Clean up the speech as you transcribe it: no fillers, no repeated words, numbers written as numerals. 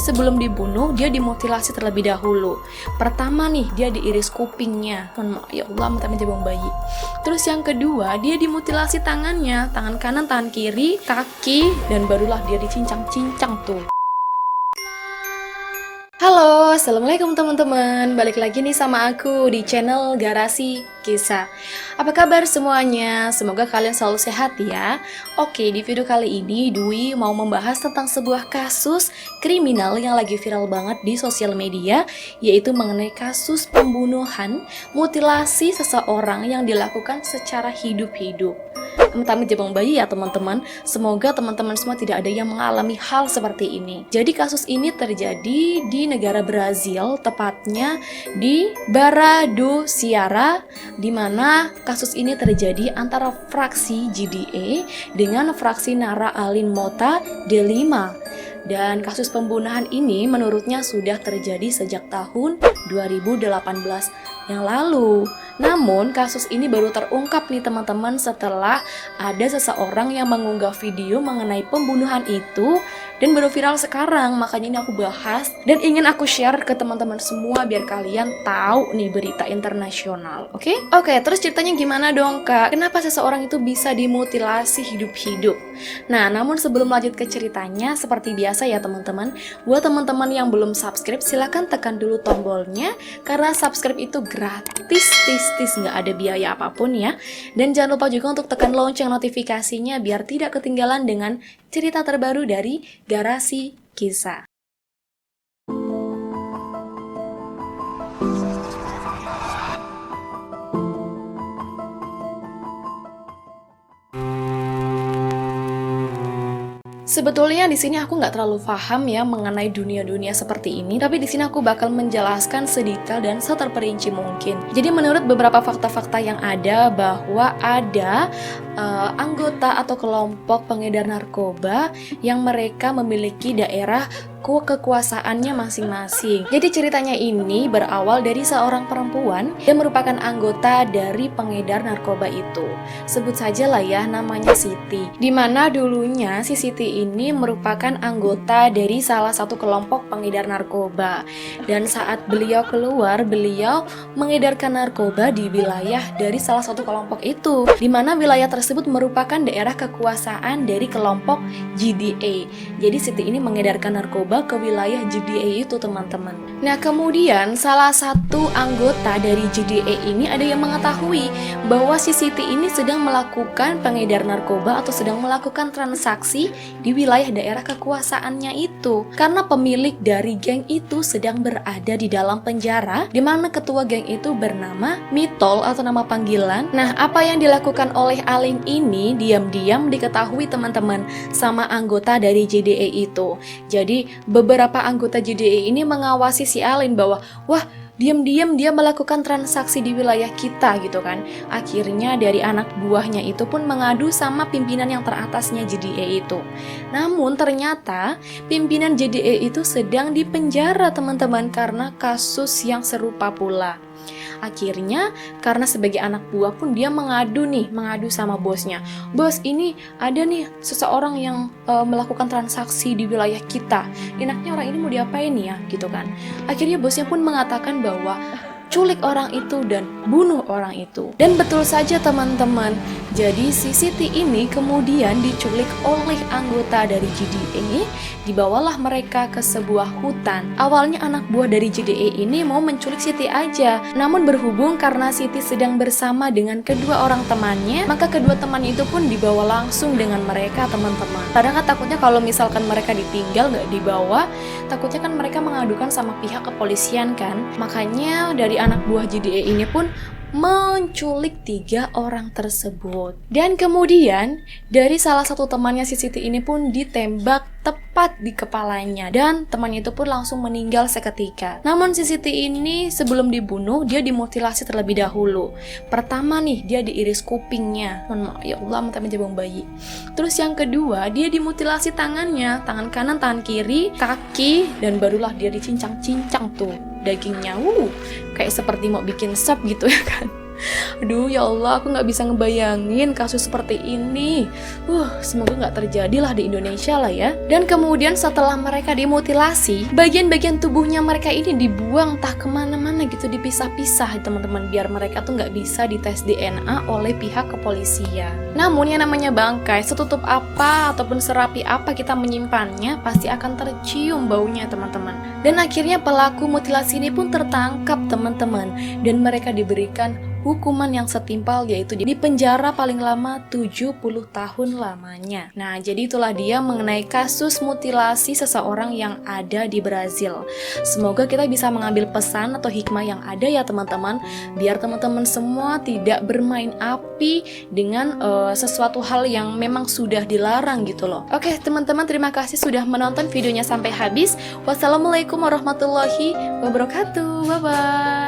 sebelum dibunuh dia dimutilasi terlebih dahulu. Pertama nih dia diiris kupingnya, ya Allah, mata menjabang bayi. Terus yang kedua dia dimutilasi tangannya, tangan kanan, tangan kiri, kaki, dan barulah dia dicincang-cincang tuh. Halo, assalamualaikum teman-teman. Balik lagi nih sama aku di channel Garasi Kisah. Apa kabar semuanya? Semoga kalian selalu sehat ya. Oke, di video kali ini Dwi mau membahas tentang sebuah kasus kriminal yang lagi viral banget di sosial media, yaitu mengenai kasus pembunuhan, mutilasi seseorang yang dilakukan secara hidup-hidup. Amit-amit jabang bayi ya teman-teman. Semoga teman-teman semua tidak ada yang mengalami hal seperti ini. Jadi kasus ini terjadi di negara Brazil, tepatnya di Barra do Ceará, di mana kasus ini terjadi antara fraksi GDA dengan fraksi Nara Alin Mota de Lima. Dan kasus pembunuhan ini menurutnya sudah terjadi sejak tahun 2018 yang lalu. Namun kasus ini baru terungkap nih teman-teman setelah ada seseorang yang mengunggah video mengenai pembunuhan itu dan baru viral sekarang. Makanya ini aku bahas dan ingin aku share ke teman-teman semua biar kalian tahu nih berita internasional. Oke, terus ceritanya gimana dong Kak? Kenapa seseorang itu bisa dimutilasi hidup-hidup? Nah, namun sebelum lanjut ke ceritanya, seperti biasa ya teman-teman, buat teman-teman yang belum subscribe silahkan tekan dulu tombolnya, karena subscribe itu gratis, nggak ada biaya apapun ya. Dan jangan lupa juga untuk tekan lonceng notifikasinya biar tidak ketinggalan dengan cerita terbaru dari Garasi Kisah. Sebetulnya di sini aku nggak terlalu paham ya mengenai dunia-dunia seperti ini, tapi di sini aku bakal menjelaskan sedetail dan seterperinci mungkin. Jadi menurut beberapa fakta-fakta yang ada bahwa ada anggota atau kelompok pengedar narkoba yang mereka memiliki daerah kekuasaannya masing-masing. Jadi ceritanya ini berawal dari seorang perempuan yang merupakan anggota dari pengedar narkoba itu. Sebut saja lah ya namanya Siti. Dimana dulunya si Siti ini merupakan anggota dari salah satu kelompok pengedar narkoba. Dan saat beliau keluar, beliau mengedarkan narkoba di wilayah dari salah satu kelompok itu. Dimana wilayah tersebut merupakan daerah kekuasaan dari kelompok GDA. Jadi Siti ini mengedarkan narkoba ke wilayah GDA itu teman-teman. Nah kemudian salah satu anggota dari GDA ini ada yang mengetahui bahwa si Siti ini sedang melakukan pengedar narkoba atau sedang melakukan transaksi di wilayah daerah kekuasaannya itu. Karena pemilik dari geng itu sedang berada di dalam penjara, di mana ketua geng itu bernama Mitol atau nama panggilan. Nah apa yang dilakukan oleh Alin ini diam-diam diketahui teman-teman sama anggota dari GDA itu. Jadi beberapa anggota GDA ini mengawasi si Alin bahwa wah diam-diam dia melakukan transaksi di wilayah kita gitu kan. Akhirnya dari anak buahnya itu pun mengadu sama pimpinan yang teratasnya GDA itu. Namun ternyata pimpinan GDA itu sedang dipenjara teman-teman karena kasus yang serupa pula. Akhirnya karena sebagai anak buah pun dia mengadu sama bosnya. Bos, ini ada nih seseorang yang melakukan transaksi di wilayah kita. Enaknya orang ini mau diapain ya gitu kan. Akhirnya bosnya pun mengatakan bahwa culik orang itu dan bunuh orang itu. Dan betul saja teman-teman, jadi si Siti ini kemudian diculik oleh anggota dari GDA. Dibawalah mereka ke sebuah hutan. Awalnya anak buah dari GDA ini mau menculik Siti aja. Namun berhubung karena Siti sedang bersama dengan kedua orang temannya, maka kedua teman itu pun dibawa langsung dengan mereka teman-teman. Padahal kan takutnya kalau misalkan mereka ditinggal gak dibawa, takutnya kan mereka mengadukan sama pihak kepolisian kan. Makanya dari anak buah GDA ini pun menculik 3 orang tersebut. Dan kemudian dari salah satu temannya si Siti ini pun ditembak tepat di kepalanya dan temannya itu pun langsung meninggal seketika. Namun si Siti ini sebelum dibunuh dia dimutilasi terlebih dahulu. Pertama nih dia diiris kupingnya, ya Allah, mata menjabang bayi. Terus yang kedua dia dimutilasi tangannya, tangan kanan, tangan kiri, kaki, dan barulah dia dicincang-cincang tuh dagingnya, kayak seperti mau bikin sop gitu ya kan. Aduh ya Allah, aku nggak bisa ngebayangin kasus seperti ini. Semoga nggak terjadi lah di Indonesia lah ya. Dan kemudian setelah mereka dimutilasi, bagian-bagian tubuhnya mereka ini dibuang entah kemana-mana gitu, dipisah-pisah teman-teman, biar mereka tuh nggak bisa dites DNA oleh pihak kepolisian. Namun yang namanya bangkai, setutup apa ataupun serapi apa kita menyimpannya, pasti akan tercium baunya teman-teman. Dan akhirnya pelaku mutilasi ini pun tertangkap teman-teman, dan mereka diberikan hukuman yang setimpal, yaitu di penjara paling lama 70 tahun lamanya. Nah, jadi itulah dia mengenai kasus mutilasi seseorang yang ada di Brazil. Semoga kita bisa mengambil pesan atau hikmah yang ada ya teman-teman, biar teman-teman semua tidak bermain api dengan sesuatu hal yang memang sudah dilarang gitu loh. Oke teman-teman, terima kasih sudah menonton videonya sampai habis. Wassalamualaikum warahmatullahi wabarakatuh. Bye-bye.